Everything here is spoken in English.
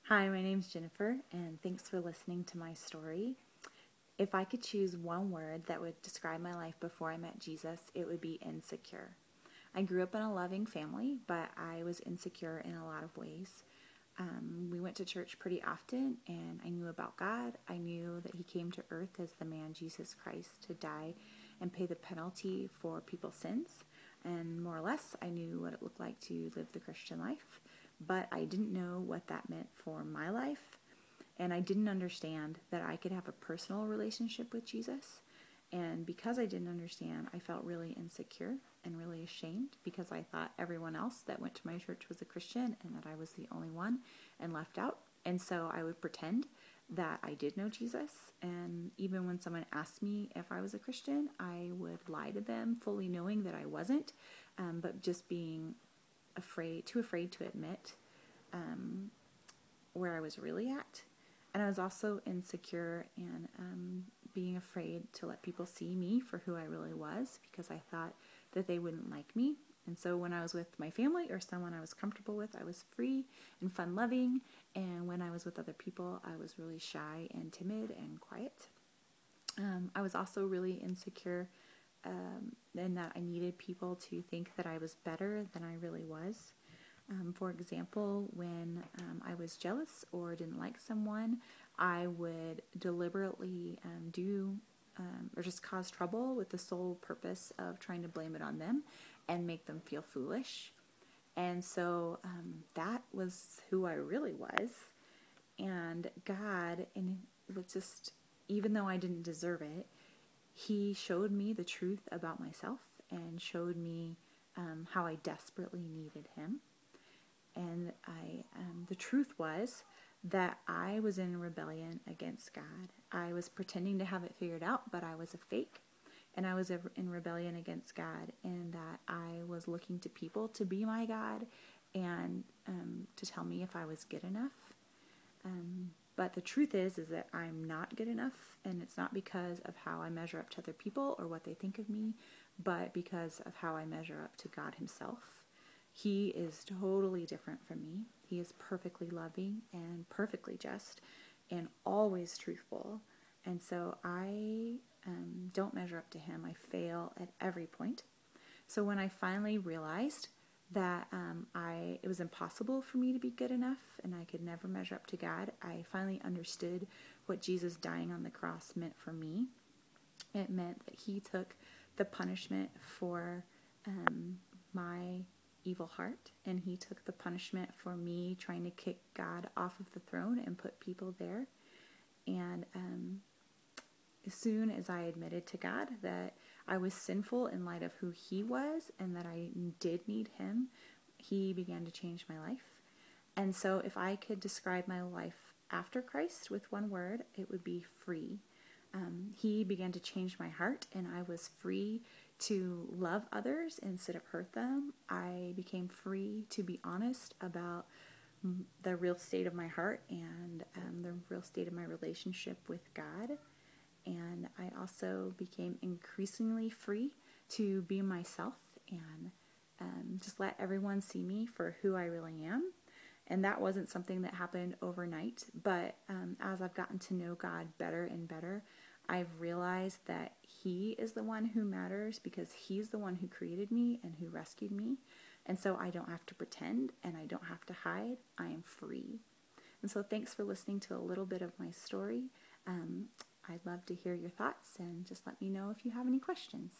Hi, my name's Jennifer, and thanks for listening to my story. If I could choose one word that would describe my life before I met Jesus, it would be insecure. I grew up in a loving family, but I was insecure in a lot of ways. We went to church pretty often, and I knew about God. I knew that He came to earth as the man Jesus Christ to die and pay the penalty for people's sins. And more or less, I knew what it looked like to live the Christian life, but I didn't know what that meant for my life. And I didn't understand that I could have a personal relationship with Jesus. And because I didn't understand, I felt really insecure and really ashamed because I thought everyone else that went to my church was a Christian and that I was the only one and left out. And so I would pretend that I did know Jesus. And even when someone asked me if I was a Christian, I would lie to them, fully knowing that I wasn't, but just being too afraid to admit where I was really at. And I was also insecure and being afraid to let people see me for who I really was because I thought that they wouldn't like me. And so when I was with my family or someone I was comfortable with, I was free and fun-loving. And when I was with other people, I was really shy and timid and quiet. I was also really insecure in that I needed people to think that I was better than I really was. For example, when I was jealous or didn't like someone, I would deliberately or just cause trouble with the sole purpose of trying to blame it on them and make them feel foolish. And so that was who I really was. And God, and it was just, even though I didn't deserve it, He showed me the truth about myself and showed me how I desperately needed Him. And the truth was that I was in rebellion against God. I was pretending to have it figured out, but I was a fake. And I was in rebellion against God, and that I was looking to people to be my God and to tell me if I was good enough. But the truth is that I'm not good enough, and it's not because of how I measure up to other people or what they think of me, but because of how I measure up to God Himself. He is totally different from me. He is perfectly loving and perfectly just and always truthful. And so I don't measure up to Him. I fail at every point. So when I finally realized that it was impossible for me to be good enough and I could never measure up to God, I finally understood what Jesus dying on the cross meant for me. It meant that He took the punishment for my evil heart, and He took the punishment for me trying to kick God off of the throne and put people there. And as soon as I admitted to God that I was sinful in light of who He was and that I did need Him, He began to change my life. And so if I could describe my life after Christ with one word, it would be free. He began to change my heart, and I was free to love others instead of hurt them. I became free to be honest about the real state of my heart and the real state of my relationship with God. And I also became increasingly free to be myself and just let everyone see me for who I really am. And that wasn't something that happened overnight, but as I've gotten to know God better and better, I've realized that He is the one who matters because He's the one who created me and who rescued me. And so I don't have to pretend and I don't have to hide. I am free. And so thanks for listening to a little bit of my story. I'd love to hear your thoughts, and just let me know if you have any questions.